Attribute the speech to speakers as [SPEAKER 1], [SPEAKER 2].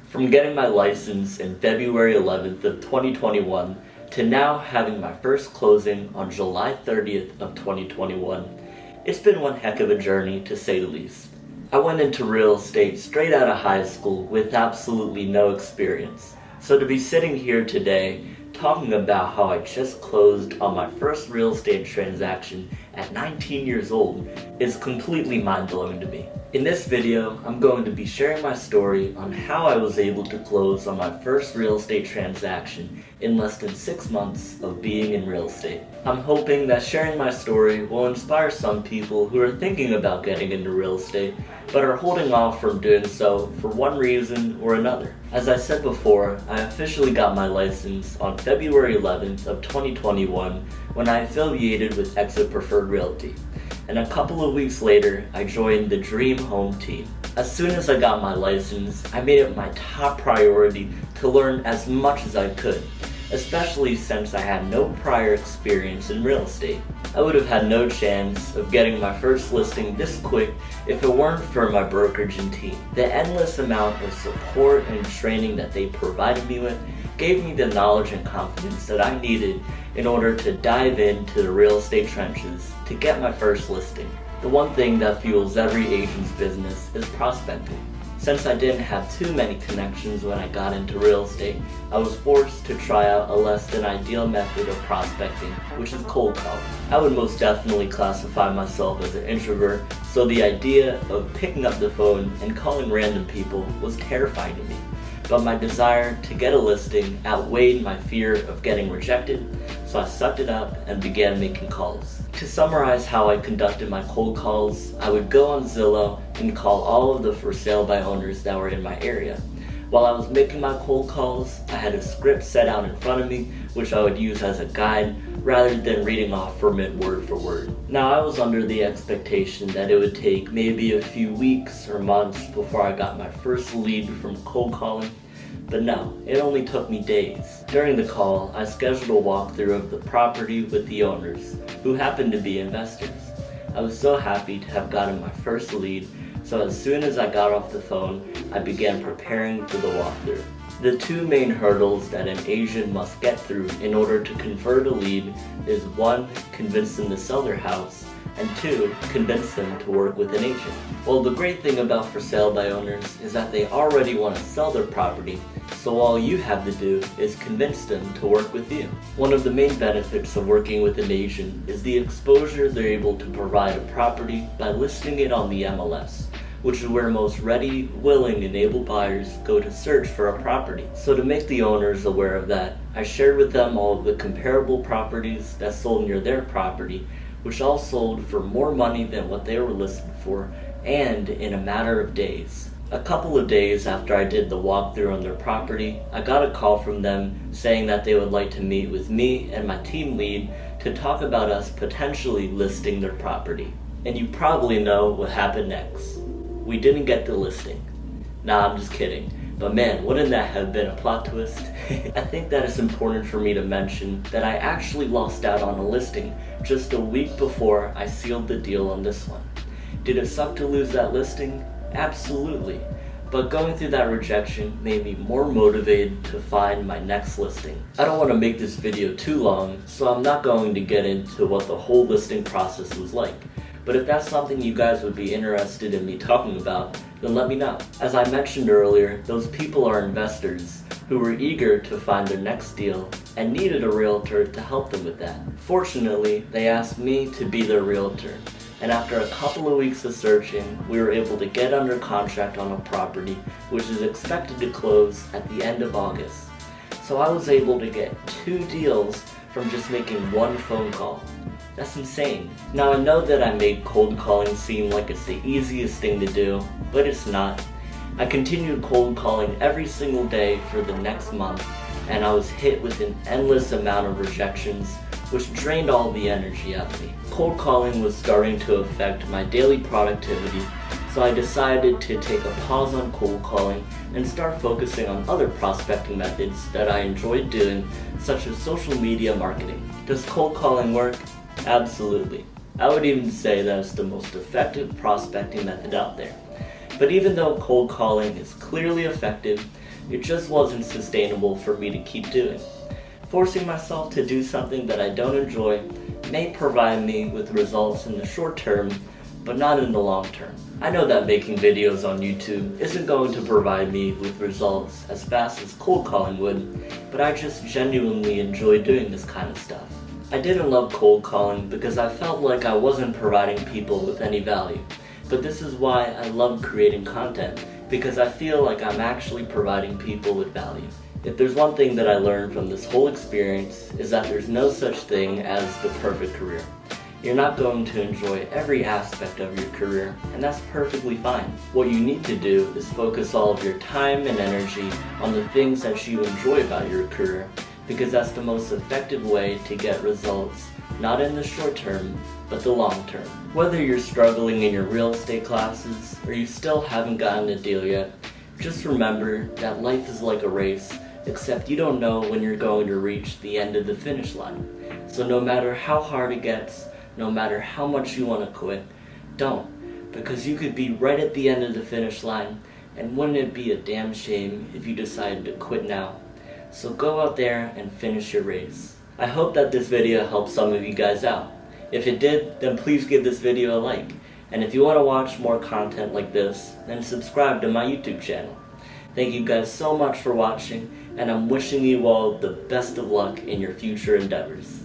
[SPEAKER 1] From getting my license in February 11th of 2021 to now having my first closing on July 30th of 2021, it's been one heck of a journey to say the least. I went into real estate straight out of high school with absolutely no experience. So to be sitting here today talking about how I just closed on my first real estate transaction at 19 years old is completely mind-blowing to me. In this video, I'm going to be sharing my story on how I was able to close on my first real estate transaction in less than 6 months of being in real estate. I'm hoping that sharing my story will inspire some people who are thinking about getting into real estate but are holding off from doing so for one reason or another. As I said before, I officially got my license on February 11th of 2021 when I affiliated with Exit Preferred Realty. And a couple of weeks later, I joined the Dream Home team. As soon as I got my license, I made it my top priority to learn as much as I could, especially since I had no prior experience in real estate. I would have had no chance of getting my first listing this quick if it weren't for my brokerage and team. The endless amount of support and training that they provided me with gave me the knowledge and confidence that I needed in order to dive into the real estate trenches to get my first listing. The one thing that fuels every agent's business is prospecting. Since I didn't have too many connections when I got into real estate, I was forced to try out a less than ideal method of prospecting, which is cold calling. I would most definitely classify myself as an introvert, so the idea of picking up the phone and calling random people was terrifying to me. But my desire to get a listing outweighed my fear of getting rejected, so I sucked it up and began making calls. To summarize how I conducted my cold calls, I would go on Zillow and call all of the for sale by owners that were in my area. While I was making my cold calls, I had a script set out in front of me, which I would use as a guide rather than reading off from it word for word. Now, I was under the expectation that it would take maybe a few weeks or months before I got my first lead from cold calling, but no, it only took me days. During the call, I scheduled a walkthrough of the property with the owners, who happened to be investors. I was so happy to have gotten my first lead, so as soon as I got off the phone, I began preparing for the walkthrough. The two main hurdles that an agent must get through in order to convert a lead is 1, convince them to sell their house, and 2, convince them to work with an agent. Well, the great thing about for sale by owners is that they already want to sell their property, so all you have to do is convince them to work with you. One of the main benefits of working with an agent is the exposure they're able to provide a property by listing it on the MLS, which is where most ready, willing, and able buyers go to search for a property. So to make the owners aware of that, I shared with them all of the comparable properties that sold near their property, which all sold for more money than what they were listed for, and in a matter of days. A couple of days after I did the walkthrough on their property, I got a call from them saying that they would like to meet with me and my team lead to talk about us potentially listing their property. And you probably know what happened next. We didn't get the listing. Nah, I'm just kidding. But man, wouldn't that have been a plot twist? I think that it's important for me to mention that I actually lost out on a listing just a week before I sealed the deal on this one. Did it suck to lose that listing? Absolutely. But going through that rejection made me more motivated to find my next listing. I don't want to make this video too long, so I'm not going to get into what the whole listing process was like. But if that's something you guys would be interested in me talking about, then let me know. As I mentioned earlier, those people are investors who were eager to find their next deal and needed a realtor to help them with that. Fortunately, they asked me to be their realtor, and after a couple of weeks of searching, we were able to get under contract on a property which is expected to close at the end of August. So I was able to get 2 deals from just making 1 phone call. That's insane. Now I know that I made cold calling seem like it's the easiest thing to do, but it's not. I continued cold calling every single day for the next month, and I was hit with an endless amount of rejections, which drained all the energy out of me. Cold calling was starting to affect my daily productivity, so I decided to take a pause on cold calling and start focusing on other prospecting methods that I enjoyed doing, such as social media marketing. Does cold calling work? Absolutely. I would even say that it's the most effective prospecting method out there. But even though cold calling is clearly effective, It just wasn't sustainable for me to keep doing. Forcing myself to do something that I don't enjoy may provide me with results in the short term, but not in the long term. I know that making videos on YouTube isn't going to provide me with results as fast as cold calling would, but I just genuinely enjoy doing this kind of stuff. I didn't love cold calling because I felt like I wasn't providing people with any value, but this is why I love creating content, because I feel like I'm actually providing people with value. If there's one thing that I learned from this whole experience, is that there's no such thing as the perfect career. You're not going to enjoy every aspect of your career, and that's perfectly fine. What you need to do is focus all of your time and energy on the things that you enjoy about your career, because that's the most effective way to get results, not in the short term, but the long term. Whether you're struggling in your real estate classes, or you still haven't gotten a deal yet, just remember that life is like a race, except you don't know when you're going to reach the end of the finish line. So no matter how hard it gets, no matter how much you want to quit, don't, because you could be right at the end of the finish line, and wouldn't it be a damn shame if you decided to quit now? So go out there and finish your race. I hope that this video helped some of you guys out. If it did, then please give this video a like. And if you want to watch more content like this, then subscribe to my YouTube channel. Thank you guys so much for watching, and I'm wishing you all the best of luck in your future endeavors.